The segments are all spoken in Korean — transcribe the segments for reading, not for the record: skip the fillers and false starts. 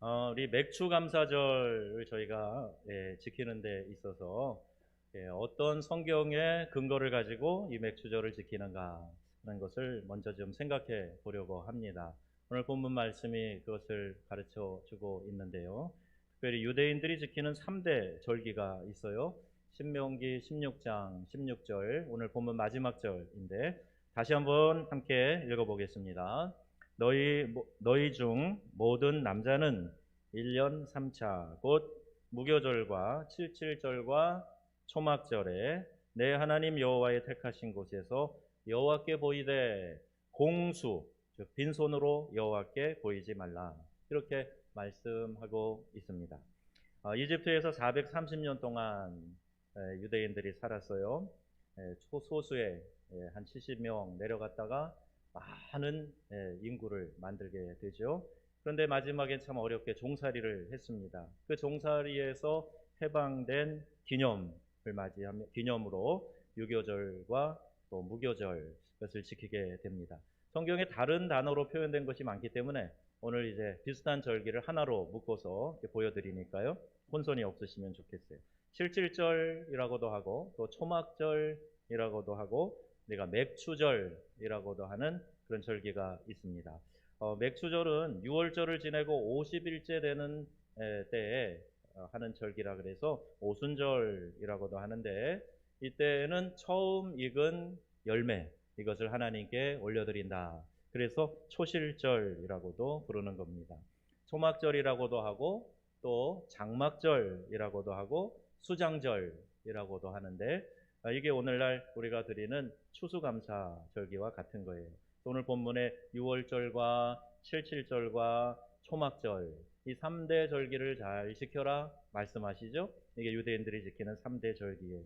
우리 맥추 감사절을 저희가 지키는 데 있어서 어떤 성경의 근거를 가지고 이 맥추절을 지키는가 하는 것을 먼저 좀 생각해 보려고 합니다. 오늘 본문 말씀이 그것을 가르쳐 주고 있는데요. 특별히 유대인들이 지키는 3대 절기가 있어요. 신명기 16장 16절, 오늘 본문 마지막 절인데 다시 한번 함께 읽어보겠습니다. 너희 중 모든 남자는 1년 3차 곧 무교절과 칠칠절과 초막절에 내 하나님 여호와의 택하신 곳에서 여호와께 보이되 공수 즉 빈손으로 여호와께 보이지 말라, 이렇게 말씀하고 있습니다. 이집트에서 430년 동안 유대인들이 살았어요. 초소수의 한 70명 내려갔다가 많은 인구를 만들게 되죠. 그런데 마지막엔 참 어렵게 종살이를 했습니다. 그 종살이에서 해방된 기념으로 유교절과 또 무교절, 것을 지키게 됩니다. 성경에 다른 단어로 표현된 것이 많기 때문에 오늘 이제 비슷한 절기를 하나로 묶어서 보여드리니까요, 혼선이 없으시면 좋겠어요. 칠칠절이라고도 하고 또 초막절이라고도 하고 우리가 맥추절이라고도 하는 그런 절기가 있습니다. 맥추절은 6월절을 지내고 50일째 되는 때에 하는 절기라 그래서 오순절이라고도 하는데, 이때는 처음 익은 열매, 이것을 하나님께 올려드린다. 그래서 초실절이라고도 부르는 겁니다. 초막절이라고도 하고 또 장막절이라고도 하고 수장절이라고도 하는데, 이게 오늘날 우리가 드리는 추수감사 절기와 같은 거예요. 오늘 본문에 6월절과 칠칠절과 초막절, 이 3대 절기를 잘 지켜라 말씀하시죠. 이게 유대인들이 지키는 3대 절기예요.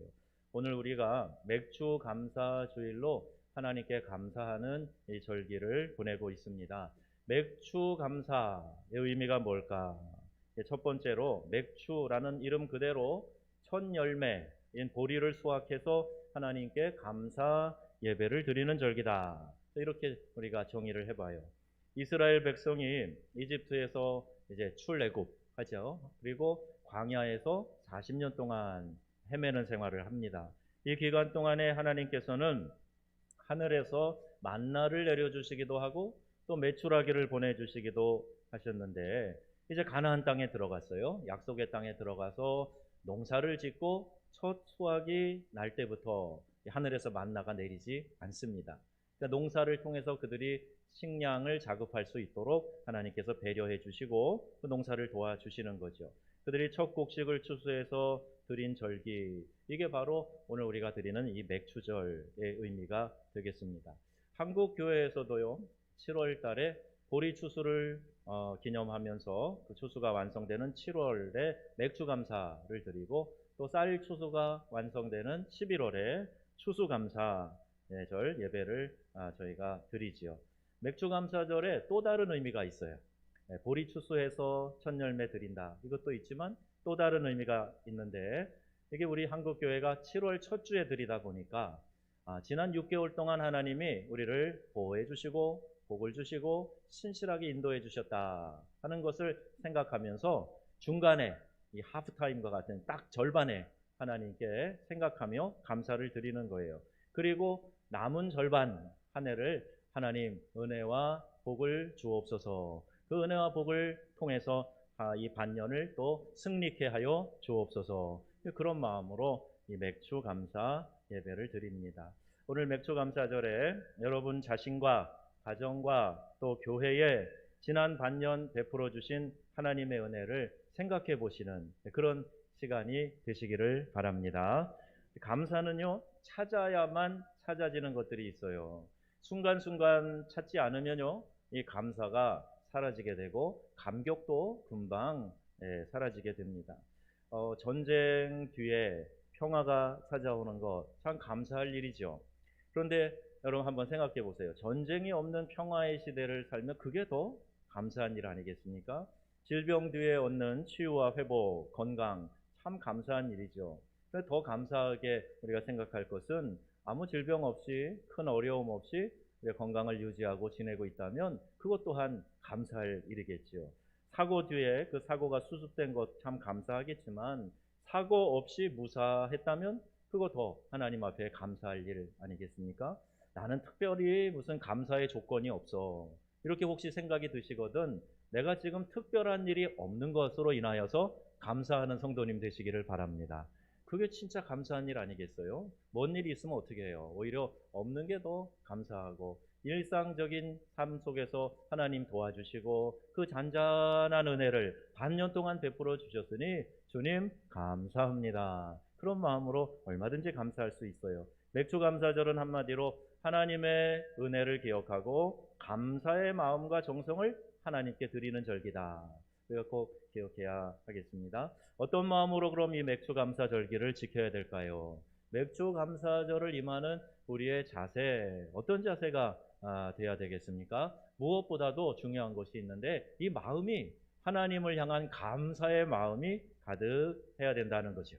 오늘 우리가 맥추 감사 주일로 하나님께 감사하는 이 절기를 보내고 있습니다. 맥추 감사의 의미가 뭘까? 첫 번째로 맥추라는 이름 그대로 첫 열매인 보리를 수확해서 하나님께 감사 예배를 드리는 절기다, 이렇게 우리가 정의를 해봐요. 이스라엘 백성이 이집트에서 이제 출애굽하죠. 그리고 광야에서 40년 동안 헤매는 생활을 합니다. 이 기간 동안에 하나님께서는 하늘에서 만나를 내려주시기도 하고 또 메추라기를 보내주시기도 하셨는데, 이제 가나안 땅에 들어갔어요. 약속의 땅에 들어가서 농사를 짓고 첫 수확이 날 때부터 하늘에서 만나가 내리지 않습니다. 그러니까 농사를 통해서 그들이 식량을 자급할 수 있도록 하나님께서 배려해 주시고 그 농사를 도와주시는 거죠. 그들이 첫 곡식을 추수해서 드린 절기, 이게 바로 오늘 우리가 드리는 이 맥추절의 의미가 되겠습니다. 한국 교회에서도요, 7월 달에 보리 추수를 기념하면서 그 추수가 완성되는 7월에 맥추 감사를 드리고, 또 쌀 추수가 완성되는 11월에 추수 감사 절 예배를 저희가 드리지요. 맥추 감사절에 또 다른 의미가 있어요. 보리 추수해서 첫 열매 드린다, 이것도 있지만 또 다른 의미가 있는데, 이게 우리 한국교회가 7월 첫 주에 드리다 보니까 지난 6개월 동안 하나님이 우리를 보호해 주시고 복을 주시고 신실하게 인도해 주셨다 하는 것을 생각하면서 중간에 이 하프타임과 같은 딱 절반에 하나님께 생각하며 감사를 드리는 거예요. 그리고 남은 절반 한 해를 하나님 은혜와 복을 주옵소서, 그 은혜와 복을 통해서 이 반년을 또 승리케 하여 주옵소서, 그런 마음으로 이 맥추 감사 예배를 드립니다. 오늘 맥추 감사절에 여러분 자신과 가정과 또 교회에 지난 반년 베풀어 주신 하나님의 은혜를 생각해 보시는 그런 시간이 되시기를 바랍니다. 감사는요, 찾아야만 찾아지는 것들이 있어요. 순간순간 찾지 않으면요, 이 감사가 사라지게 되고 감격도 금방 사라지게 됩니다. 전쟁 뒤에 평화가 찾아오는 것 참 감사할 일이죠. 그런데 여러분 한번 생각해 보세요. 전쟁이 없는 평화의 시대를 살면 그게 더 감사한 일 아니겠습니까? 질병 뒤에 얻는 치유와 회복, 건강, 참 감사한 일이죠. 더 감사하게 우리가 생각할 것은 아무 질병 없이 큰 어려움 없이 건강을 유지하고 지내고 있다면 그것 또한 감사할 일이겠죠. 사고 뒤에 그 사고가 수습된 것 참 감사하겠지만 사고 없이 무사했다면 그거 더 하나님 앞에 감사할 일 아니겠습니까? 나는 특별히 무슨 감사의 조건이 없어. 이렇게 혹시 생각이 드시거든 내가 지금 특별한 일이 없는 것으로 인하여서 감사하는 성도님 되시기를 바랍니다. 그게 진짜 감사한 일 아니겠어요? 뭔 일이 있으면 어떻게 해요? 오히려 없는 게 더 감사하고 일상적인 삶 속에서 하나님 도와주시고 그 잔잔한 은혜를 반년 동안 베풀어 주셨으니 주님 감사합니다. 그런 마음으로 얼마든지 감사할 수 있어요. 맥주 감사절은 한마디로 하나님의 은혜를 기억하고 감사의 마음과 정성을 하나님께 드리는 절기다. 우리가 꼭 기억해야 하겠습니다. 어떤 마음으로 그럼 이 맥주 감사 절기를 지켜야 될까요? 맥주 감사절을 임하는 우리의 자세, 어떤 자세가 돼야 되겠습니까? 무엇보다도 중요한 것이 있는데 이 마음이 하나님을 향한 감사의 마음이 가득해야 된다는 거죠.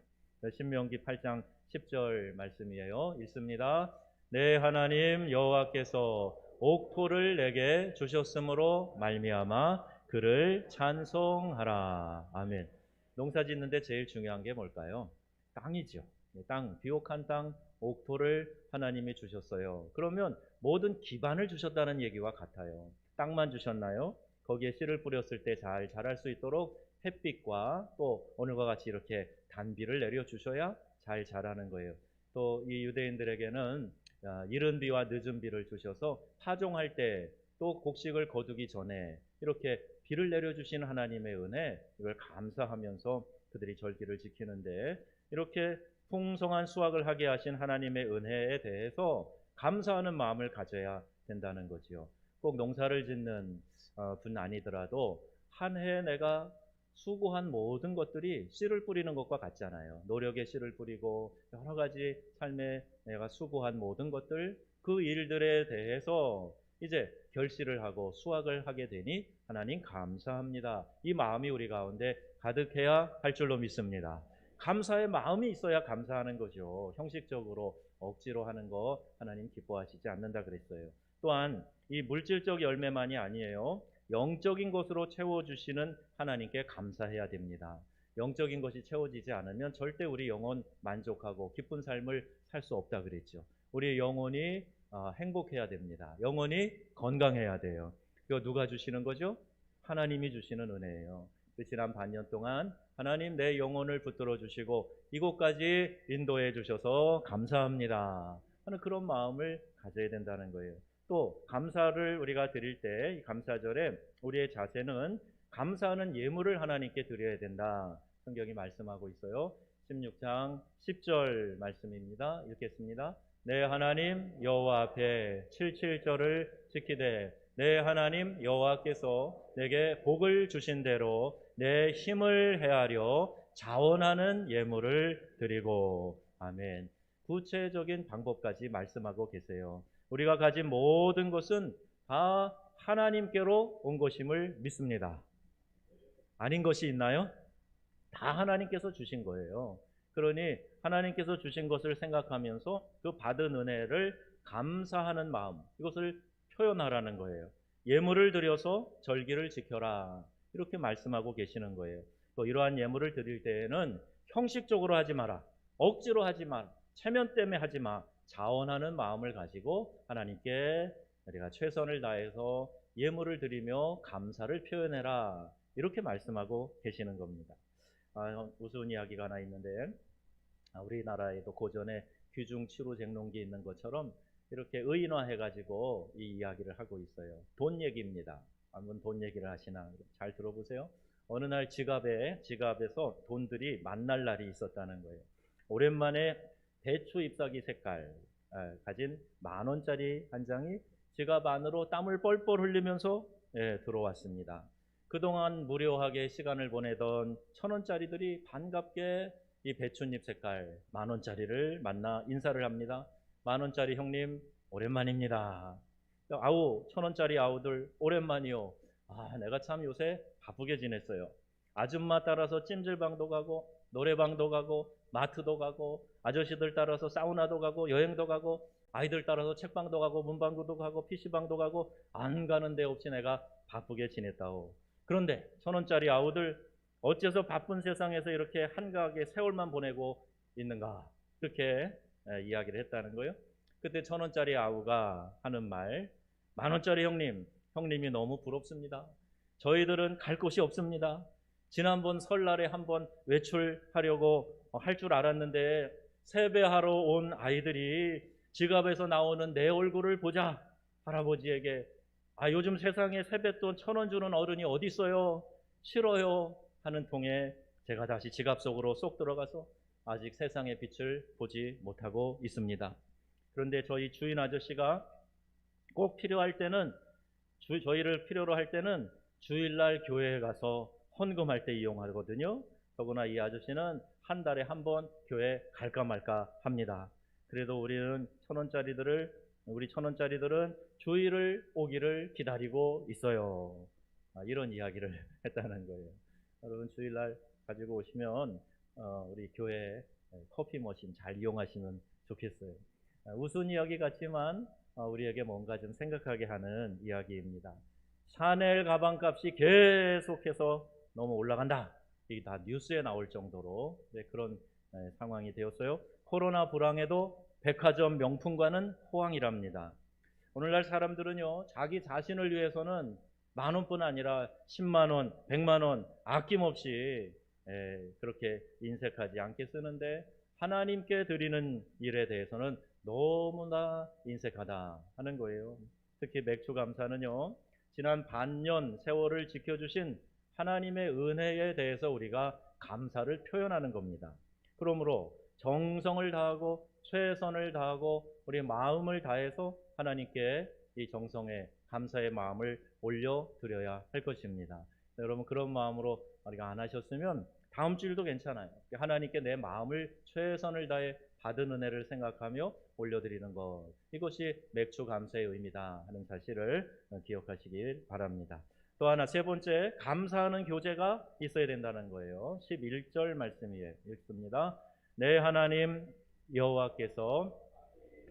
신명기 8장 10절 말씀이에요. 읽습니다. 내 하나님 여호와께서 옥토를 내게 주셨으므로 말미암아 그를 찬송하라. 아멘. 농사 짓는데 제일 중요한 게 뭘까요? 땅이죠. 땅, 비옥한 땅, 옥토를 하나님이 주셨어요. 그러면 모든 기반을 주셨다는 얘기와 같아요. 땅만 주셨나요? 거기에 씨를 뿌렸을 때 잘 자랄 수 있도록 햇빛과 또 오늘과 같이 이렇게 단비를 내려주셔야 잘 자라는 거예요. 또 이 유대인들에게는 이른 비와 늦은 비를 주셔서 파종할 때 또 곡식을 거두기 전에 이렇게 비를 내려주신 하나님의 은혜, 이걸 감사하면서 그들이 절기를 지키는데 이렇게 풍성한 수확을 하게 하신 하나님의 은혜에 대해서 감사하는 마음을 가져야 된다는 거지요. 꼭 농사를 짓는 분 아니더라도 한 해 내가 수고한 모든 것들이 씨를 뿌리는 것과 같잖아요. 노력의 씨를 뿌리고 여러 가지 삶에 내가 수고한 모든 것들, 그 일들에 대해서 이제 결실을 하고 수확을 하게 되니 하나님 감사합니다. 이 마음이 우리 가운데 가득해야 할 줄로 믿습니다. 감사의 마음이 있어야 감사하는 거죠. 형식적으로 억지로 하는 거 하나님 기뻐하시지 않는다 그랬어요. 또한 이 물질적 열매만이 아니에요. 영적인 것으로 채워주시는 하나님께 감사해야 됩니다. 영적인 것이 채워지지 않으면 절대 우리 영혼 만족하고 기쁜 삶을 살 수 없다 그랬죠. 우리 영혼이 행복해야 됩니다. 영혼이 건강해야 돼요. 이거 누가 주시는 거죠? 하나님이 주시는 은혜예요. 지난 반년 동안 하나님 내 영혼을 붙들어 주시고 이곳까지 인도해 주셔서 감사합니다 하는 그런 마음을 가져야 된다는 거예요. 또 감사를 우리가 드릴 때 이 감사절에 우리의 자세는 감사하는 예물을 하나님께 드려야 된다. 성경이 말씀하고 있어요. 16장 10절 말씀입니다. 읽겠습니다. 내 하나님 여호와 앞에 77절을 지키되 내 하나님 여호와께서 내게 복을 주신 대로 내 힘을 헤아려 자원하는 예물을 드리고. 아멘. 구체적인 방법까지 말씀하고 계세요. 우리가 가진 모든 것은 다 하나님께로 온 것임을 믿습니다. 아닌 것이 있나요? 다 하나님께서 주신 거예요. 그러니 하나님께서 주신 것을 생각하면서 그 받은 은혜를 감사하는 마음, 이것을 표현하라는 거예요. 예물을 드려서 절기를 지켜라, 이렇게 말씀하고 계시는 거예요. 또 이러한 예물을 드릴 때에는 형식적으로 하지 마라, 억지로 하지 마, 체면 때문에 하지 마, 자원하는 마음을 가지고 하나님께 우리가 최선을 다해서 예물을 드리며 감사를 표현해라, 이렇게 말씀하고 계시는 겁니다. 우스운 이야기가 하나 있는데 우리나라에도 고전에 귀중치루쟁농기 있는 것처럼 이렇게 의인화해가지고 이 이야기를 하고 있어요. 돈 얘기입니다. 한번 돈 얘기를 하시나 잘 들어보세요. 어느 날 지갑에서 돈들이 만날 날이 있었다는 거예요. 오랜만에 배추 잎사귀 색깔 가진 10,000원짜리 한 장이 지갑 안으로 땀을 뻘뻘 흘리면서 들어왔습니다. 그동안 무료하게 시간을 보내던 1,000원짜리들이 반갑게 이 배춧잎 색깔 10,000원짜리를 만나 인사를 합니다. 10,000원짜리 형님 오랜만입니다. 아우 1,000원짜리 아우들 오랜만이요. 내가 참 요새 바쁘게 지냈어요. 아줌마 따라서 찜질방도 가고 노래방도 가고 마트도 가고 아저씨들 따라서 사우나도 가고 여행도 가고 아이들 따라서 책방도 가고 문방구도 가고 PC방도 가고 안 가는 데 없이 내가 바쁘게 지냈다오. 그런데 1,000원짜리 아우들 어째서 바쁜 세상에서 이렇게 한가하게 세월만 보내고 있는가? 그렇게 이야기를 했다는 거예요. 그때 1,000원짜리 아우가 하는 말, 10,000원짜리 형님이 너무 부럽습니다. 저희들은 갈 곳이 없습니다. 지난번 설날에 한번 외출하려고 할 줄 알았는데 세배하러 온 아이들이 지갑에서 나오는 내 얼굴을 보자 할아버지에게 요즘 세상에 세뱃돈 1,000원 주는 어른이 어디 있어요? 싫어요 하는 통에 제가 다시 지갑 속으로 쏙 들어가서 아직 세상의 빛을 보지 못하고 있습니다. 그런데 저희 주인 아저씨가 꼭 필요할 때는 저희를 필요로 할 때는 주일날 교회에 가서 헌금할 때 이용하거든요. 더구나 이 아저씨는 한 달에 한 번 교회 갈까 말까 합니다. 그래도 우리 1,000원짜리들은 주일을 오기를 기다리고 있어요. 이런 이야기를 했다는 거예요. 여러분 주일날 가지고 오시면 우리 교회 커피 머신 잘 이용하시면 좋겠어요. 우스운 이야기 같지만 우리에게 뭔가 좀 생각하게 하는 이야기입니다. 샤넬 가방값이 계속해서 너무 올라간다. 이게 다 뉴스에 나올 정도로 그런 상황이 되었어요. 코로나 불황에도 백화점 명품과는 호황이랍니다. 오늘날 사람들은요, 자기 자신을 위해서는 10,000원뿐 아니라 100,000원, 100,000원 아낌없이 그렇게 인색하지 않게 쓰는데 하나님께 드리는 일에 대해서는 너무나 인색하다 하는 거예요. 특히 맥주 감사는요, 지난 반년 세월을 지켜주신 하나님의 은혜에 대해서 우리가 감사를 표현하는 겁니다. 그러므로 정성을 다하고 최선을 다하고 우리 마음을 다해서 하나님께 이 정성의 감사의 마음을 올려드려야 할 것입니다. 여러분 그런 마음으로 우리가 안 하셨으면 다음 주일도 괜찮아요. 하나님께 내 마음을 최선을 다해 받은 은혜를 생각하며 올려드리는 것, 이것이 맥주 감사의 의미다 하는 사실을 기억하시길 바랍니다. 또 하나 세 번째, 감사하는 교제가 있어야 된다는 거예요. 11절 말씀이에요. 읽습니다. 내 하나님 여호와께서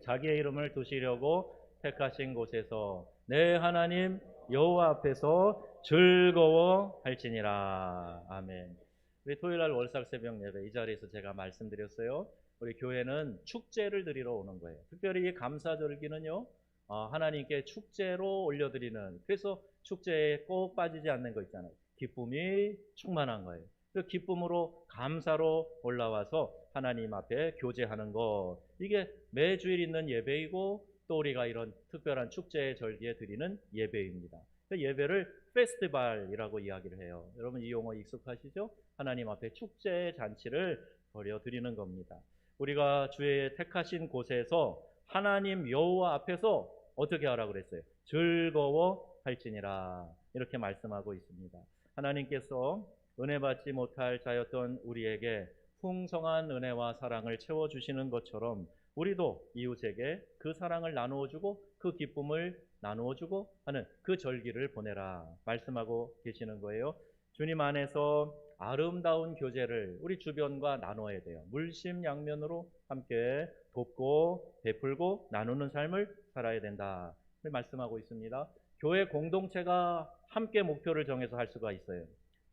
자기의 이름을 두시려고 택하신 곳에서 내 하나님 여호와 앞에서 즐거워할지니라. 아멘. 우리 토요일날 월삭 새벽 예배 이 자리에서 제가 말씀드렸어요. 우리 교회는 축제를 드리러 오는 거예요. 특별히 이 감사절기는요, 하나님께 축제로 올려드리는, 그래서 축제에 꼭 빠지지 않는 거 있잖아요. 기쁨이 충만한 거예요. 그 기쁨으로 감사로 올라와서 하나님 앞에 교제하는 것, 이게 매주일 있는 예배이고 또 우리가 이런 특별한 축제의 절기에 드리는 예배입니다. 그 예배를 페스티벌이라고 이야기를 해요. 여러분 이 용어 익숙하시죠? 하나님 앞에 축제의 잔치를 벌여드리는 겁니다. 우리가 주의 택하신 곳에서 하나님 여호와 앞에서 어떻게 하라고 그랬어요? 즐거워할지니라, 이렇게 말씀하고 있습니다. 하나님께서 은혜 받지 못할 자였던 우리에게 풍성한 은혜와 사랑을 채워주시는 것처럼 우리도 이웃에게 그 사랑을 나누어주고 그 기쁨을 나누어주고 하는 그 절기를 보내라 말씀하고 계시는 거예요. 주님 안에서 아름다운 교제를 우리 주변과 나눠야 돼요. 물심양면으로 함께 돕고 베풀고 나누는 삶을 살아야 된다 말씀하고 있습니다. 교회 공동체가 함께 목표를 정해서 할 수가 있어요.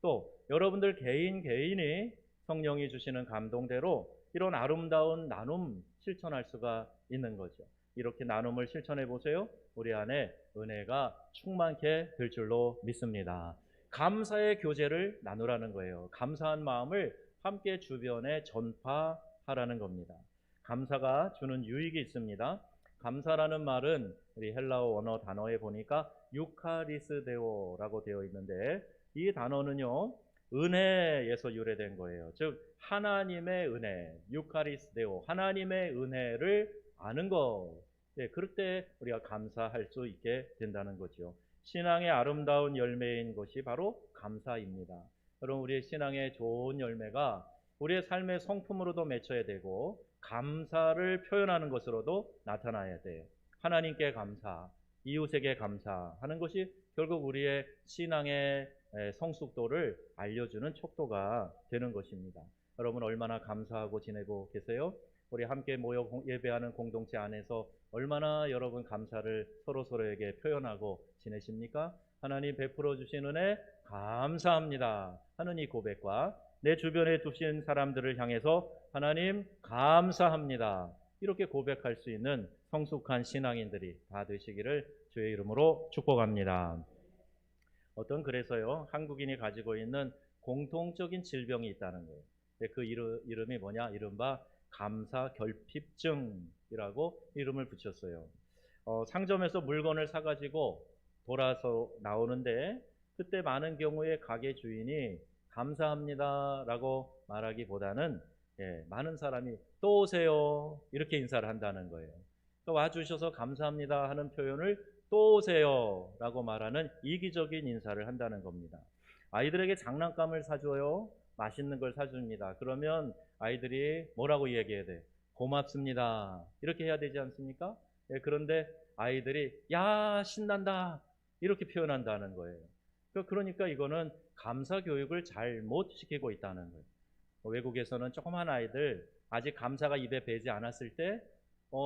또 여러분들 개인이 성령이 주시는 감동대로 이런 아름다운 나눔 실천할 수가 있는 거죠. 이렇게 나눔을 실천해 보세요. 우리 안에 은혜가 충만케 될 줄로 믿습니다. 감사의 교제를 나누라는 거예요. 감사한 마음을 함께 주변에 전파하라는 겁니다. 감사가 주는 유익이 있습니다. 감사라는 말은 우리 헬라어 원어 단어에 보니까 유카리스데오라고 되어 있는데 이 단어는요, 은혜에서 유래된 거예요. 즉 하나님의 은혜, 유카리스데오, 하나님의 은혜를 아는 것. 그럴 때 우리가 감사할 수 있게 된다는 거죠. 신앙의 아름다운 열매인 것이 바로 감사입니다. 여러분 우리의 신앙의 좋은 열매가 우리의 삶의 성품으로도 맺혀야 되고 감사를 표현하는 것으로도 나타나야 돼요. 하나님께 감사, 이웃에게 감사하는 것이 결국 우리의 신앙의 성숙도를 알려주는 촉도가 되는 것입니다. 여러분 얼마나 감사하고 지내고 계세요? 우리 함께 모여 예배하는 공동체 안에서 얼마나 여러분 감사를 서로서로에게 표현하고 지내십니까? 하나님 베풀어 주신 은혜 감사합니다 하는 이 고백과 내 주변에 두신 사람들을 향해서 하나님 감사합니다 이렇게 고백할 수 있는 성숙한 신앙인들이 다 되시기를 주의 이름으로 축복합니다. 그래서요 한국인이 가지고 있는 공통적인 질병이 있다는 거예요. 그 이름이 뭐냐? 이른바 감사결핍증이라고 이름을 붙였어요. 상점에서 물건을 사가지고 돌아서 나오는데 그때 많은 경우에 가게 주인이 감사합니다라고 말하기보다는 많은 사람이 또 오세요 이렇게 인사를 한다는 거예요. 또 와주셔서 감사합니다 하는 표현을 또 오세요 라고 말하는 이기적인 인사를 한다는 겁니다. 아이들에게 장난감을 사줘요. 맛있는 걸 사줍니다. 그러면 아이들이 뭐라고 얘기해야 돼? 고맙습니다 이렇게 해야 되지 않습니까? 그런데 아이들이 야 신난다 이렇게 표현한다는 거예요. 그러니까 이거는 감사 교육을 잘못 시키고 있다는 거예요. 외국에서는 조그만 아이들 아직 감사가 입에 배지 않았을 때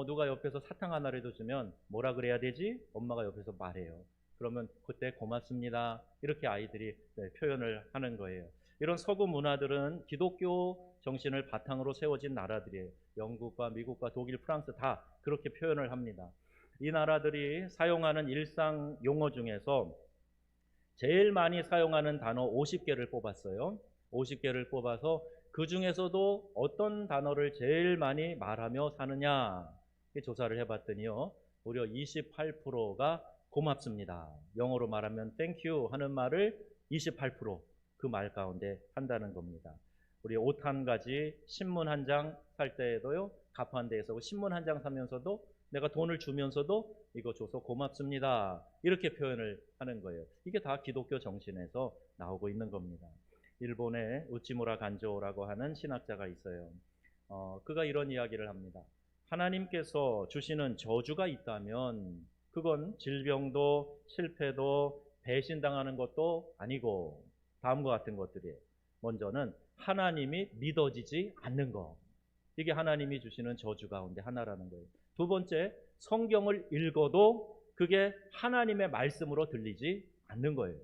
누가 옆에서 사탕 하나라도 주면 뭐라 그래야 되지? 엄마가 옆에서 말해요. 그러면 그때 고맙습니다 이렇게 아이들이 표현을 하는 거예요. 이런 서구 문화들은 기독교 정신을 바탕으로 세워진 나라들이에요. 영국과 미국과 독일, 프랑스 다 그렇게 표현을 합니다. 이 나라들이 사용하는 일상 용어 중에서 제일 많이 사용하는 단어 50개를 뽑았어요. 50개를 뽑아서 그 중에서도 어떤 단어를 제일 많이 말하며 사느냐 조사를 해봤더니요 무려 28%가 고맙습니다. 영어로 말하면 thank you 하는 말을 28% 그 말 가운데 한다는 겁니다. 우리 옷 한 가지, 신문 한 장 살 때에도요 가판대에서 신문 한 장 사면서도 내가 돈을 주면서도 이거 줘서 고맙습니다 이렇게 표현을 하는 거예요. 이게 다 기독교 정신에서 나오고 있는 겁니다. 일본의 우치무라 간조라고 하는 신학자가 있어요. 그가 이런 이야기를 합니다. 하나님께서 주시는 저주가 있다면 그건 질병도 실패도 배신당하는 것도 아니고 다음과 같은 것들이에요. 먼저는 하나님이 믿어지지 않는 거. 이게 하나님이 주시는 저주 가운데 하나라는 거예요. 두 번째, 성경을 읽어도 그게 하나님의 말씀으로 들리지 않는 거예요.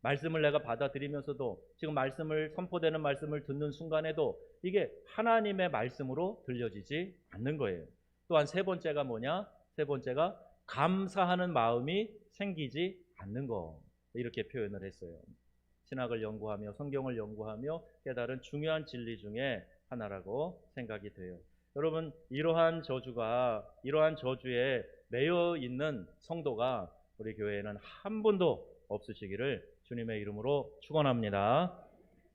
말씀을 내가 받아들이면서도 지금 말씀을 선포되는 말씀을 듣는 순간에도 이게 하나님의 말씀으로 들려지지 않는 거예요. 또한 세 번째가 뭐냐? 세 번째가 감사하는 마음이 생기지 않는 거. 이렇게 표현을 했어요. 신학을 연구하며 성경을 연구하며 깨달은 중요한 진리 중에 하나라고 생각이 돼요. 여러분 이러한 저주에 매여 있는 성도가 우리 교회에는 한 분도 없으시기를 주님의 이름으로 축원합니다.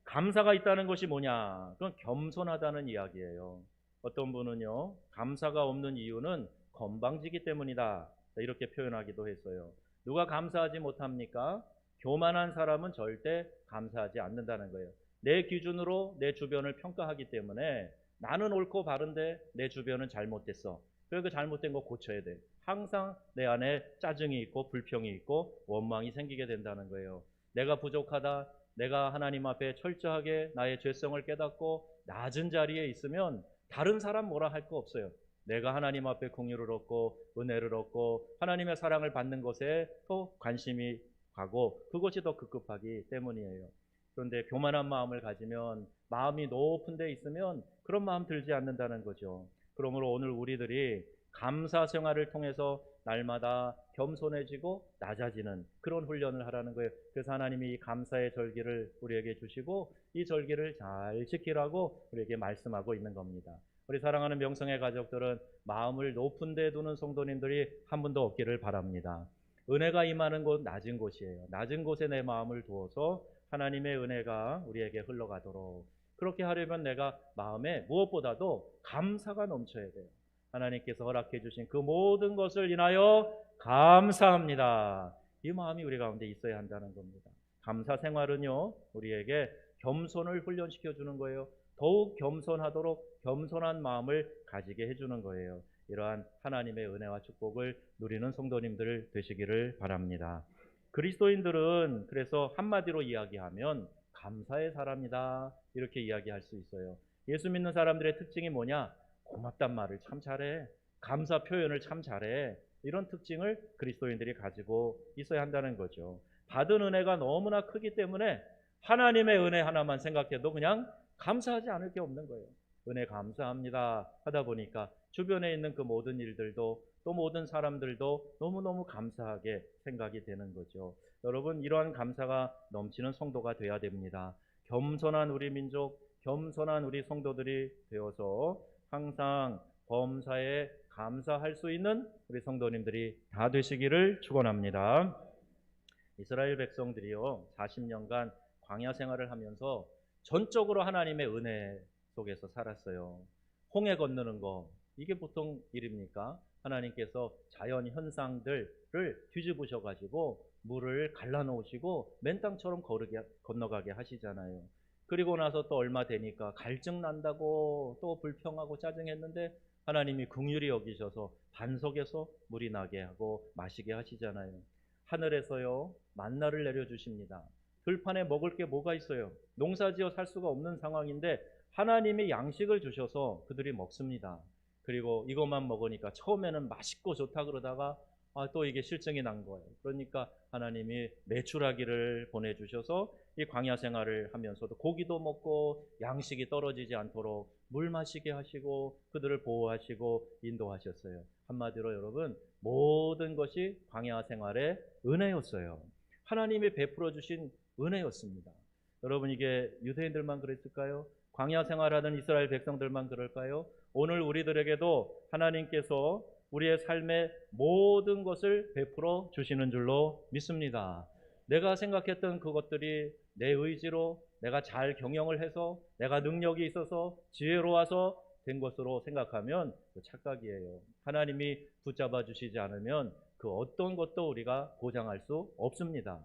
감사가 있다는 것이 뭐냐? 그건 겸손하다는 이야기예요. 어떤 분은요 감사가 없는 이유는 건방지기 때문이다 이렇게 표현하기도 했어요. 누가 감사하지 못합니까? 교만한 사람은 절대 감사하지 않는다는 거예요. 내 기준으로 내 주변을 평가하기 때문에 나는 옳고 바른데 내 주변은 잘못됐어. 그래서 그 잘못된 거 고쳐야 돼. 항상 내 안에 짜증이 있고 불평이 있고 원망이 생기게 된다는 거예요. 내가 부족하다. 내가 하나님 앞에 철저하게 나의 죄성을 깨닫고 낮은 자리에 있으면 다른 사람 뭐라 할 거 없어요. 내가 하나님 앞에 긍휼을 얻고 은혜를 얻고 하나님의 사랑을 받는 것에 더 관심이 가고 그것이 더 급급하기 때문이에요. 그런데 교만한 마음을 가지면 마음이 높은 데 있으면 그런 마음 들지 않는다는 거죠. 그러므로 오늘 우리들이 감사 생활을 통해서 날마다 겸손해지고 낮아지는 그런 훈련을 하라는 거예요. 그래서 하나님이 이 감사의 절기를 우리에게 주시고 이 절기를 잘 지키라고 우리에게 말씀하고 있는 겁니다. 우리 사랑하는 명성의 가족들은 마음을 높은 데 두는 성도님들이 한 분도 없기를 바랍니다. 은혜가 임하는 곳 낮은 곳이에요. 낮은 곳에 내 마음을 두어서 하나님의 은혜가 우리에게 흘러가도록 그렇게 하려면 내가 마음에 무엇보다도 감사가 넘쳐야 돼요. 하나님께서 허락해 주신 그 모든 것을 인하여 감사합니다. 이 마음이 우리 가운데 있어야 한다는 겁니다. 감사 생활은요 우리에게 겸손을 훈련시켜 주는 거예요. 더욱 겸손하도록 겸손한 마음을 가지게 해주는 거예요. 이러한 하나님의 은혜와 축복을 누리는 성도님들 되시기를 바랍니다. 그리스도인들은 그래서 한마디로 이야기하면 감사의 사람이다 이렇게 이야기할 수 있어요. 예수 믿는 사람들의 특징이 뭐냐? 고맙단 말을 참 잘해. 감사 표현을 참 잘해. 이런 특징을 그리스도인들이 가지고 있어야 한다는 거죠. 받은 은혜가 너무나 크기 때문에 하나님의 은혜 하나만 생각해도 그냥 감사하지 않을 게 없는 거예요. 은혜 감사합니다 하다 보니까 주변에 있는 그 모든 일들도 또 모든 사람들도 너무너무 감사하게 생각이 되는 거죠. 여러분, 이러한 감사가 넘치는 성도가 되어야 됩니다. 겸손한 우리 민족, 겸손한 우리 성도들이 되어서 항상 범사에 감사할 수 있는 우리 성도님들이 다 되시기를 축원합니다. 이스라엘 백성들이요 40년간 광야 생활을 하면서 전적으로 하나님의 은혜 속에서 살았어요. 홍해 건너는 거 이게 보통 일입니까? 하나님께서 자연 현상들을 뒤집으셔 가지고 물을 갈라 놓으시고 맨 땅처럼 건너가게 하시잖아요. 그리고 나서 또 얼마 되니까 갈증 난다고 또 불평하고 짜증했는데 하나님이 긍휼히 여기셔서 반석에서 물이 나게 하고 마시게 하시잖아요. 하늘에서요 만나를 내려주십니다. 들판에 먹을 게 뭐가 있어요? 농사지어 살 수가 없는 상황인데 하나님이 양식을 주셔서 그들이 먹습니다. 그리고 이것만 먹으니까 처음에는 맛있고 좋다 그러다가 또 이게 실증이 난 거예요. 그러니까 하나님이 메추라기를 보내주셔서 이 광야 생활을 하면서도 고기도 먹고 양식이 떨어지지 않도록 물 마시게 하시고 그들을 보호하시고 인도하셨어요. 한마디로 여러분 모든 것이 광야 생활의 은혜였어요. 하나님이 베풀어 주신 은혜였습니다. 여러분 이게 유대인들만 그랬을까요? 광야 생활하던 이스라엘 백성들만 그럴까요? 오늘 우리들에게도 하나님께서 우리의 삶의 모든 것을 베풀어 주시는 줄로 믿습니다. 내가 생각했던 그것들이 내 의지로 내가 잘 경영을 해서 내가 능력이 있어서 지혜로워서 된 것으로 생각하면 착각이에요. 하나님이 붙잡아 주시지 않으면 그 어떤 것도 우리가 보장할 수 없습니다.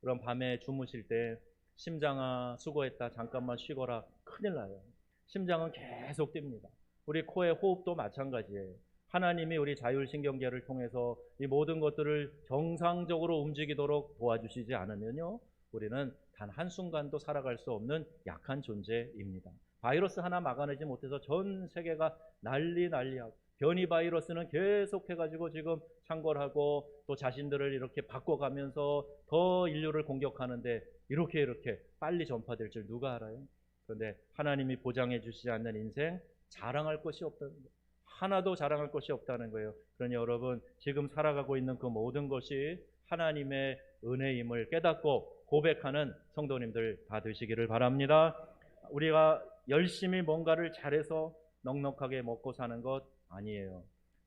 그럼 밤에 주무실 때 심장아 수고했다 잠깐만 쉬거라 큰일 나요. 심장은 계속 뜁니다. 우리 코의 호흡도 마찬가지예요. 하나님이 우리 자율신경계를 통해서 이 모든 것들을 정상적으로 움직이도록 도와주시지 않으면요 우리는 단 한순간도 살아갈 수 없는 약한 존재입니다. 바이러스 하나 막아내지 못해서 전 세계가 난리하고 변이 바이러스는 계속해가지고 지금 창궐하고 또 자신들을 이렇게 바꿔가면서 더 인류를 공격하는데 이렇게 빨리 전파될 줄 누가 알아요? 그런데 하나님이 보장해 주시지 않는 인생 자랑할 것이 없다는 거예요. 하나도 자랑할 것이 없다는 거예요. 그러니 여러분 지금 살아가고 있는 그 모든 것이 하나님의 은혜임을 깨닫고 고백하는 성도님들 다 되시기를 바랍니다. 우리가 열심히 뭔가를 잘해서 넉넉하게 먹고 사는 것 아니에요.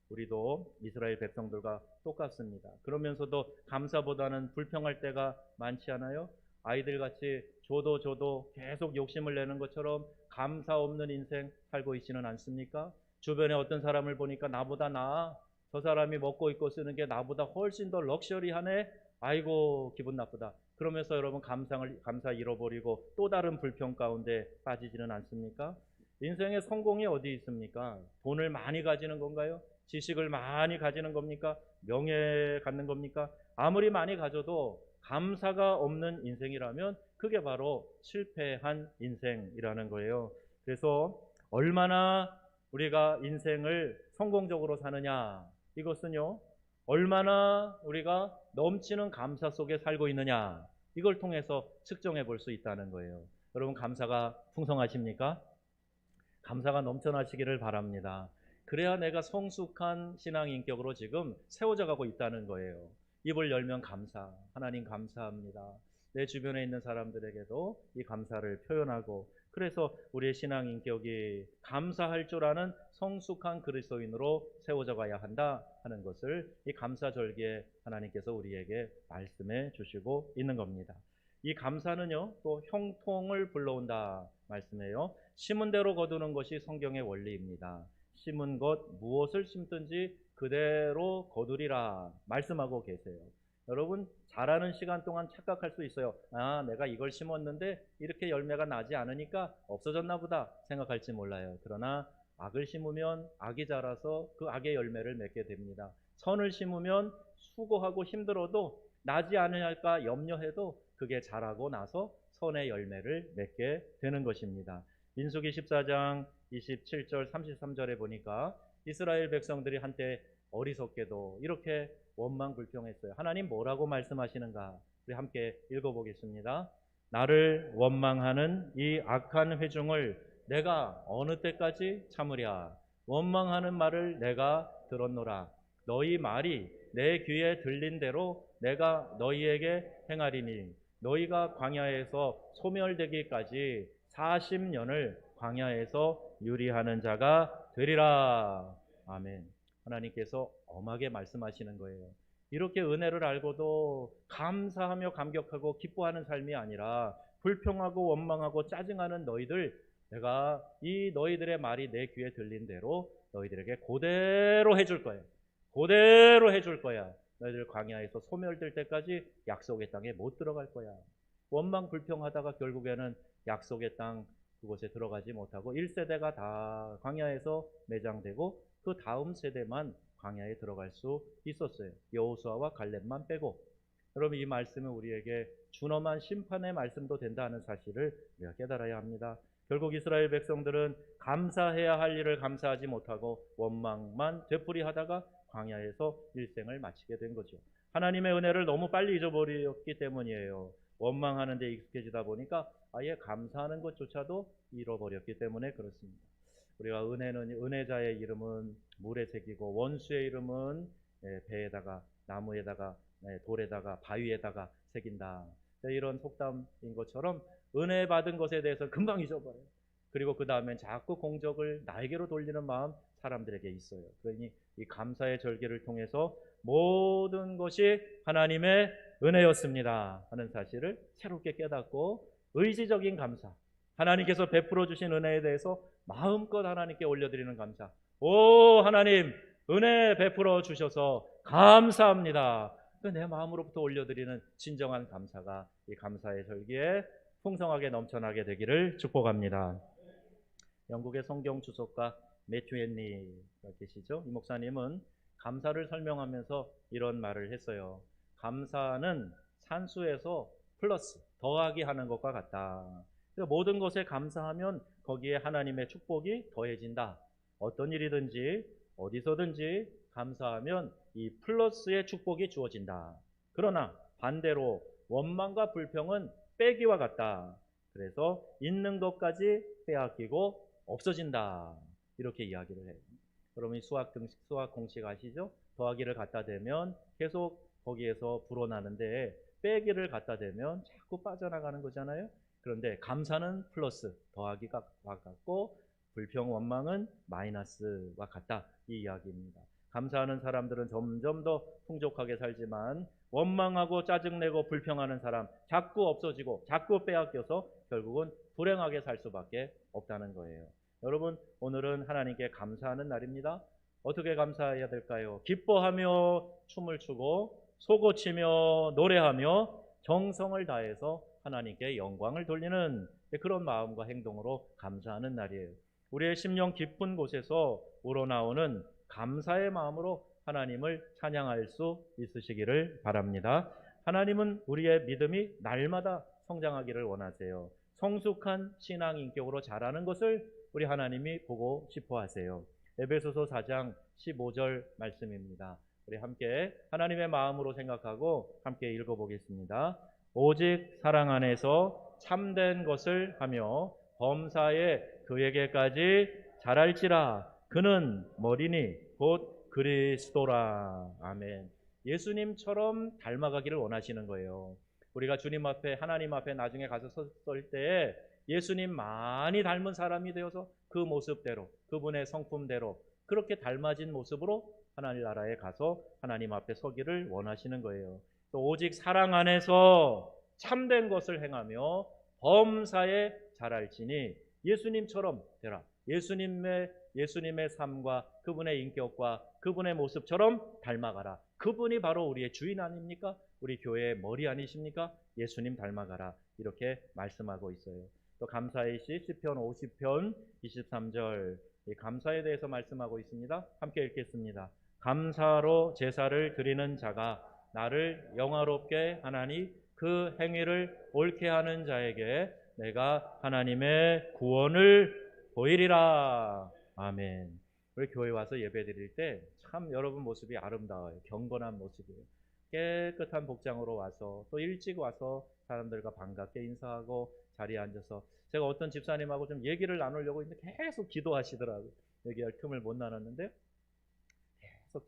우리도 이스라엘 백성들과 똑같습니다. 그러면서도 감사보다는 불평할 때가 많지 않아요? 아이들같이 줘도 계속 욕심을 내는 것처럼 감사 없는 인생 살고 있지는 않습니까? 주변에 어떤 사람을 보니까 나보다 나아, 저 사람이 먹고 입고 쓰는 게 나보다 훨씬 더 럭셔리하네, 아이고 기분 나쁘다. 그러면서 여러분 감사 잃어버리고 또 다른 불평 가운데 빠지지는 않습니까? 인생의 성공이 어디 있습니까? 돈을 많이 가지는 건가요? 지식을 많이 가지는 겁니까? 명예 갖는 겁니까? 아무리 많이 가져도 감사가 없는 인생이라면 그게 바로 실패한 인생이라는 거예요. 그래서 얼마나 우리가 인생을 성공적으로 사느냐, 이것은요 얼마나 우리가 넘치는 감사 속에 살고 있느냐, 이걸 통해서 측정해 볼 수 있다는 거예요. 여러분 감사가 풍성하십니까? 감사가 넘쳐나시기를 바랍니다. 그래야 내가 성숙한 신앙 인격으로 지금 세워져 가고 있다는 거예요. 입을 열면 감사, 하나님 감사합니다. 내 주변에 있는 사람들에게도 이 감사를 표현하고, 그래서 우리의 신앙 인격이 감사할 줄 아는 성숙한 그리스도인으로 세워져 가야 한다 하는 것을 이 감사절기에 하나님께서 우리에게 말씀해 주시고 있는 겁니다. 이 감사는요 또 형통을 불러온다 말씀해요. 심은 대로 거두는 것이 성경의 원리입니다. 심은 것 무엇을 심든지 그대로 거두리라 말씀하고 계세요. 여러분 자라는 시간 동안 착각할 수 있어요. 내가 이걸 심었는데 이렇게 열매가 나지 않으니까 없어졌나 보다 생각할지 몰라요. 그러나 악을 심으면 악이 자라서 그 악의 열매를 맺게 됩니다. 선을 심으면 수고하고 힘들어도 나지 않을까 염려해도 그게 자라고 나서 선의 열매를 맺게 되는 것입니다. 민수기 14장 27절 33절에 보니까 이스라엘 백성들이 한때 어리석게도 이렇게 원망불평했어요. 하나님 뭐라고 말씀하시는가? 우리 함께 읽어보겠습니다. 나를 원망하는 이 악한 회중을 내가 어느 때까지 참으랴. 원망하는 말을 내가 들었노라. 너희 말이 내 귀에 들린 대로 내가 너희에게 행하리니 너희가 광야에서 소멸되기까지 40년을 광야에서 유리하는 자가 되리라. 아멘. 하나님께서 엄하게 말씀하시는 거예요. 이렇게 은혜를 알고도 감사하며 감격하고 기뻐하는 삶이 아니라 불평하고 원망하고 짜증하는 너희들, 내가 이 너희들의 말이 내 귀에 들린 대로 너희들에게 그대로 해줄 거야. 그대로 해줄 거야. 너희들 광야에서 소멸될 때까지 약속의 땅에 못 들어갈 거야. 원망 불평하다가 결국에는 약속의 땅 그곳에 들어가지 못하고 1세대가 다 광야에서 매장되고 그 다음 세대만 광야에 들어갈 수 있었어요. 여호수아와 갈렙만 빼고. 여러분, 이 말씀은 우리에게 준엄한 심판의 말씀도 된다는 사실을 우리가 깨달아야 합니다. 결국 이스라엘 백성들은 감사해야 할 일을 감사하지 못하고 원망만 되풀이하다가 광야에서 일생을 마치게 된 거죠. 하나님의 은혜를 너무 빨리 잊어버렸기 때문이에요. 원망하는 데 익숙해지다 보니까 아예 감사하는 것조차도 잃어버렸기 때문에 그렇습니다. 우리가 은혜자의 이름은 물에 새기고 원수의 이름은 배에다가 나무에다가 돌에다가 바위에다가 새긴다. 이런 속담인 것처럼 은혜 받은 것에 대해서 금방 잊어버려요. 그리고 그 다음엔 자꾸 공적을 나에게로 돌리는 마음 사람들에게 있어요. 그러니 이 감사의 절기를 통해서 모든 것이 하나님의 은혜였습니다 하는 사실을 새롭게 깨닫고 의지적인 감사, 하나님께서 베풀어 주신 은혜에 대해서 마음껏 하나님께 올려드리는 감사. 오 하나님, 은혜 베풀어 주셔서 감사합니다. 내 마음으로부터 올려드리는 진정한 감사가 이 감사의 절기에 풍성하게 넘쳐나게 되기를 축복합니다. 영국의 성경 주석가 매튜 헨리가 계시죠. 이 목사님은 감사를 설명하면서 이런 말을 했어요. 감사는 산수에서 플러스 더하기 하는 것과 같다. 모든 것에 감사하면 거기에 하나님의 축복이 더해진다. 어떤 일이든지 어디서든지 감사하면 이 플러스의 축복이 주어진다. 그러나 반대로 원망과 불평은 빼기와 같다. 그래서 있는 것까지 빼앗기고 없어진다. 이렇게 이야기를 해요. 여러분이 수학 공식 아시죠? 더하기를 갖다 대면 계속 거기에서 불어나는데 빼기를 갖다 대면 자꾸 빠져나가는 거잖아요. 그런데 감사는 플러스 더하기가 같고 불평 원망은 마이너스와 같다. 이 이야기입니다. 감사하는 사람들은 점점 더 풍족하게 살지만 원망하고 짜증내고 불평하는 사람 자꾸 없어지고 자꾸 빼앗겨서 결국은 불행하게 살 수밖에 없다는 거예요. 여러분, 오늘은 하나님께 감사하는 날입니다. 어떻게 감사해야 될까요? 기뻐하며 춤을 추고 소고치며 노래하며 정성을 다해서 하나님께 영광을 돌리는 그런 마음과 행동으로 감사하는 날이에요. 우리의 심령 깊은 곳에서 우러나오는 감사의 마음으로 하나님을 찬양할 수 있으시기를 바랍니다. 하나님은 우리의 믿음이 날마다 성장하기를 원하세요. 성숙한 신앙 인격으로 자라는 것을 우리 하나님이 보고 싶어 하세요. 에베소서 4장 15절 말씀입니다. 우리 함께 하나님의 마음으로 생각하고 함께 읽어보겠습니다. 오직 사랑 안에서 참된 것을 하며 범사에 그에게까지 자랄지라. 그는 머리니 곧 그리스도라. 아멘. 예수님처럼 닮아가기를 원하시는 거예요. 우리가 주님 앞에 하나님 앞에 나중에 가서 섰을 때 예수님 많이 닮은 사람이 되어서 그 모습대로 그분의 성품대로 그렇게 닮아진 모습으로 하나님 나라에 가서 하나님 앞에 서기를 원하시는 거예요. 또 오직 사랑 안에서 참된 것을 행하며 범사에 자랄지니 예수님처럼 되라. 예수님의 삶과 그분의 인격과 그분의 모습처럼 닮아가라. 그분이 바로 우리의 주인 아닙니까? 우리 교회의 머리 아니십니까? 예수님 닮아가라. 이렇게 말씀하고 있어요. 또 감사의 시 시편 50편 23절 이 감사에 대해서 말씀하고 있습니다. 함께 읽겠습니다. 감사로 제사를 드리는 자가 나를 영화롭게 하나니 그 행위를 옳게 하는 자에게 내가 하나님의 구원을 보이리라. 아멘. 우리 교회 와서 예배 드릴 때 참 여러분 모습이 아름다워요. 경건한 모습이에요. 깨끗한 복장으로 와서 또 일찍 와서 사람들과 반갑게 인사하고 자리에 앉아서, 제가 어떤 집사님하고 좀 얘기를 나누려고 했는데 계속 기도하시더라고요. 얘기할 틈을 못 나눴는데 계속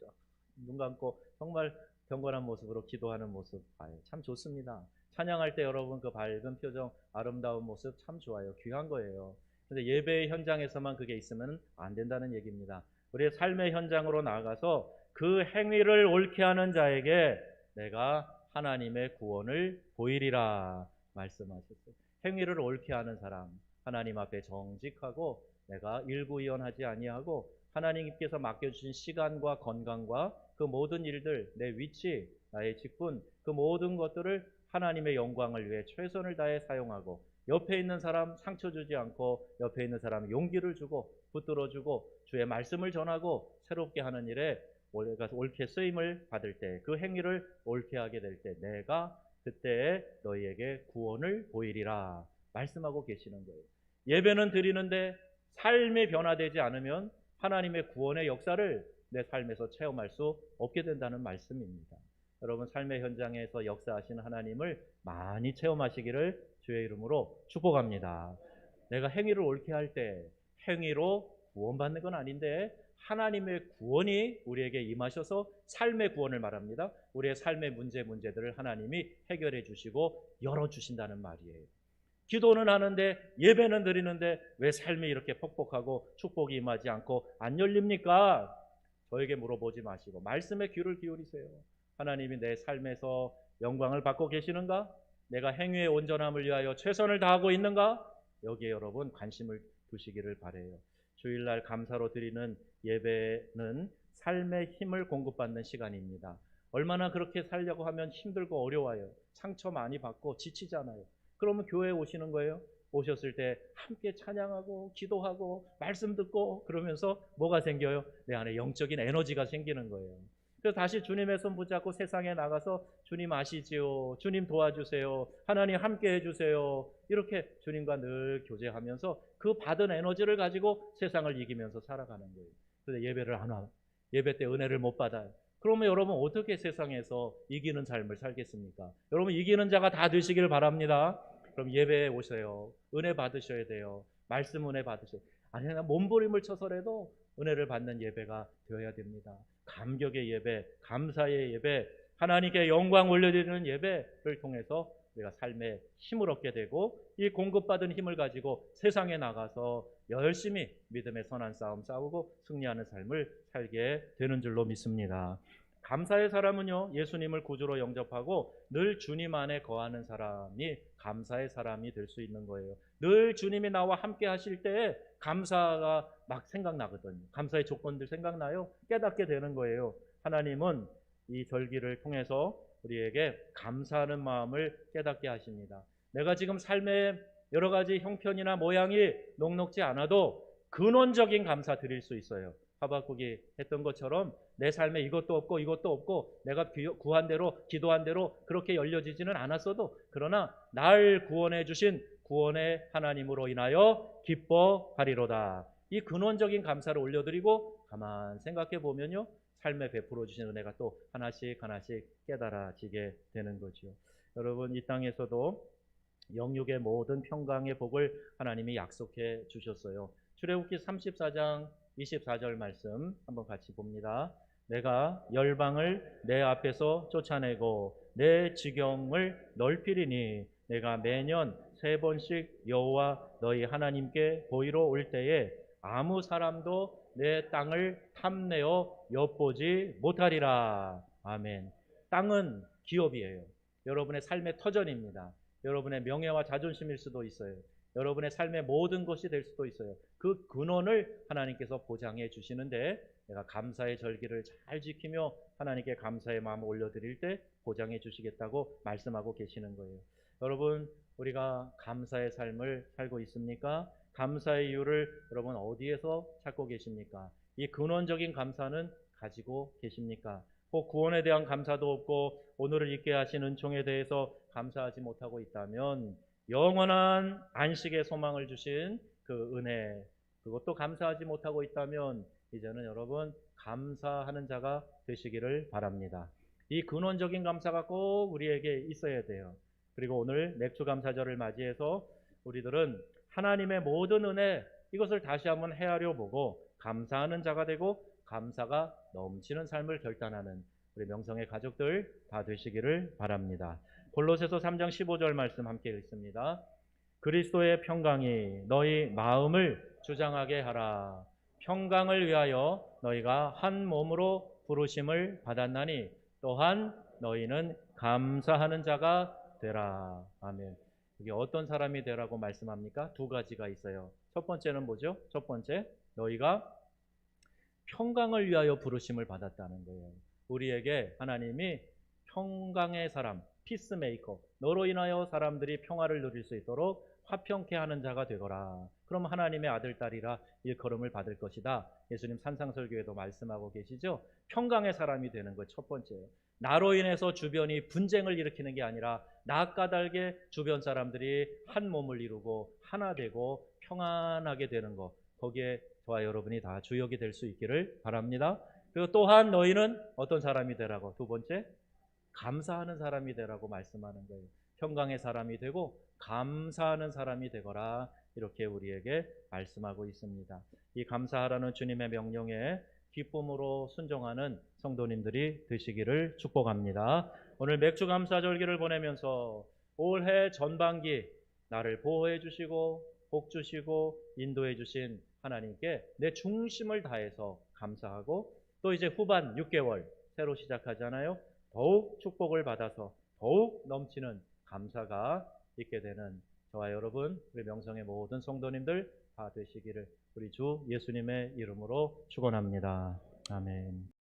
눈 감고 정말 경건한 모습으로 기도하는 모습 봐요. 참 좋습니다. 찬양할 때 여러분 그 밝은 표정, 아름다운 모습 참 좋아요. 귀한 거예요. 근데 예배의 현장에서만 그게 있으면 안 된다는 얘기입니다. 우리의 삶의 현장으로 나아가서 그 행위를 옳게 하는 자에게 내가 하나님의 구원을 보이리라 말씀하셨어요. 행위를 옳게 하는 사람, 하나님 앞에 정직하고 내가 일구이연하지 아니하고 하나님께서 맡겨주신 시간과 건강과 그 모든 일들, 내 위치, 나의 직분, 그 모든 것들을 하나님의 영광을 위해 최선을 다해 사용하고, 옆에 있는 사람 상처 주지 않고 옆에 있는 사람 용기를 주고 붙들어주고 주의 말씀을 전하고 새롭게 하는 일에 우리가 옳게 쓰임을 받을 때, 그 행위를 옳게 하게 될 때 내가 그때 너희에게 구원을 보이리라 말씀하고 계시는 거예요. 예배는 드리는데 삶이 변화되지 않으면 하나님의 구원의 역사를 내 삶에서 체험할 수 없게 된다는 말씀입니다. 여러분, 삶의 현장에서 역사하시는 하나님을 많이 체험하시기를 주의 이름으로 축복합니다. 내가 행위를 옳게 할 때 행위로 구원받는 건 아닌데 하나님의 구원이 우리에게 임하셔서 삶의 구원을 말합니다. 우리의 삶의 문제들을 하나님이 해결해 주시고 열어주신다는 말이에요. 기도는 하는데 예배는 드리는데 왜 삶이 이렇게 퍽퍽하고 축복이 임하지 않고 안 열립니까? 저에게 물어보지 마시고 말씀에 귀를 기울이세요. 하나님이 내 삶에서 영광을 받고 계시는가? 내가 행위의 온전함을 위하여 최선을 다하고 있는가? 여기에 여러분 관심을 두시기를 바라요. 주일날 감사로 드리는 예배는 삶의 힘을 공급받는 시간입니다. 얼마나 그렇게 살려고 하면 힘들고 어려워요. 상처 많이 받고 지치잖아요. 그러면 교회에 오시는 거예요. 오셨을 때 함께 찬양하고 기도하고 말씀 듣고 그러면서 뭐가 생겨요? 내 안에 영적인 에너지가 생기는 거예요. 그래서 다시 주님의 손 붙잡고 세상에 나가서 주님 아시지요? 주님 도와주세요. 하나님 함께 해주세요. 이렇게 주님과 늘 교제하면서 그 받은 에너지를 가지고 세상을 이기면서 살아가는 거예요. 그런데 예배를 안 와요. 예배 때 은혜를 못 받아요. 그러면 여러분 어떻게 세상에서 이기는 삶을 살겠습니까? 여러분 이기는 자가 다 되시길 바랍니다. 그럼 예배에 오세요. 은혜 받으셔야 돼요. 말씀 은혜 받으셔야 돼요. 아니 그냥 몸부림을 쳐서라도 은혜를 받는 예배가 되어야 됩니다. 감격의 예배, 감사의 예배, 하나님께 영광 올려드리는 예배를 통해서 우리가 삶에 힘을 얻게 되고 이 공급받은 힘을 가지고 세상에 나가서 열심히 믿음의 선한 싸움 싸우고 승리하는 삶을 살게 되는 줄로 믿습니다. 감사의 사람은요, 예수님을 구주로 영접하고 늘 주님 안에 거하는 사람이 감사의 사람이 될 수 있는 거예요. 늘 주님이 나와 함께 하실 때 감사가 막 생각나거든요. 감사의 조건들 생각나요? 깨닫게 되는 거예요. 하나님은 이 절기를 통해서 우리에게 감사하는 마음을 깨닫게 하십니다. 내가 지금 삶의 여러 가지 형편이나 모양이 녹록지 않아도 근원적인 감사 드릴 수 있어요. 하박국이 했던 것처럼 내 삶에 이것도 없고 내가 구한 대로 기도한 대로 그렇게 열려지지는 않았어도 그러나 날 구원해 주신 구원의 하나님으로 인하여 기뻐하리로다. 이 근원적인 감사를 올려드리고 가만 생각해 보면요, 삶에 베풀어 주신 은혜가 또 하나씩 깨달아지게 되는 거죠. 여러분 이 땅에서도 영육의 모든 평강의 복을 하나님이 약속해 주셨어요. 출애굽기 34장 24절 말씀 한번 같이 봅니다. 내가 열방을 내 앞에서 쫓아내고 내 지경을 넓히리니 내가 매년 3번씩 여호와 너희 하나님께 보이러 올 때에 아무 사람도 내 땅을 탐내어 엿보지 못하리라. 아멘. 땅은 기업이에요. 여러분의 삶의 터전입니다. 여러분의 명예와 자존심일 수도 있어요. 여러분의 삶의 모든 것이 될 수도 있어요. 그 근원을 하나님께서 보장해 주시는데 내가 감사의 절기를 잘 지키며 하나님께 감사의 마음을 올려드릴 때 보장해 주시겠다고 말씀하고 계시는 거예요. 여러분 우리가 감사의 삶을 살고 있습니까? 감사의 이유를 여러분 어디에서 찾고 계십니까? 이 근원적인 감사는 가지고 계십니까? 꼭 구원에 대한 감사도 없고 오늘을 있게 하신 은총에 대해서 감사하지 못하고 있다면 영원한 안식의 소망을 주신 그 은혜, 그것도 감사하지 못하고 있다면 이제는 여러분 감사하는 자가 되시기를 바랍니다. 이 근원적인 감사가 꼭 우리에게 있어야 돼요. 그리고 오늘 맥주 감사절을 맞이해서 우리들은 하나님의 모든 은혜 이것을 다시 한번 헤아려 보고 감사하는 자가 되고 감사가 넘치는 삶을 결단하는 우리 명성의 가족들 다 되시기를 바랍니다. 골로새서 3장 15절 말씀 함께 읽습니다. 그리스도의 평강이 너희 마음을 주장하게 하라. 평강을 위하여 너희가 한 몸으로 부르심을 받았나니 또한 너희는 감사하는 자가 되라. 아멘. 이게 어떤 사람이 되라고 말씀합니까? 두 가지가 있어요. 첫 번째는 뭐죠? 첫 번째, 너희가 평강을 위하여 부르심을 받았다는 거예요. 우리에게 하나님이 평강의 사람, 피스메이커, 너로 인하여 사람들이 평화를 누릴 수 있도록 화평케 하는 자가 되거라. 그럼 하나님의 아들, 딸이라 일컬음을 받을 것이다. 예수님 산상설교에도 말씀하고 계시죠. 평강의 사람이 되는 것 첫 번째예요. 나로 인해서 주변이 분쟁을 일으키는 게 아니라 나 까닭에 주변 사람들이 한 몸을 이루고 하나 되고 평안하게 되는 것, 거기에 저와 여러분이 다 주역이 될 수 있기를 바랍니다. 그리고 또한 너희는 어떤 사람이 되라고? 두 번째, 감사하는 사람이 되라고 말씀하는 거예요. 평강의 사람이 되고 감사하는 사람이 되거라, 이렇게 우리에게 말씀하고 있습니다. 이 감사하라는 주님의 명령에 기쁨으로 순종하는 성도님들이 되시기를 축복합니다. 오늘 맥주 감사절기를 보내면서 올해 전반기 나를 보호해 주시고 복 주시고 인도해 주신 하나님께 내 중심을 다해서 감사하고, 또 이제 후반 6개월 새로 시작하잖아요. 더욱 축복을 받아서 더욱 넘치는 감사가 있게 되는 저와 여러분, 우리 명성의 모든 성도님들 다 되시기를 우리 주 예수님의 이름으로 축원합니다. 아멘.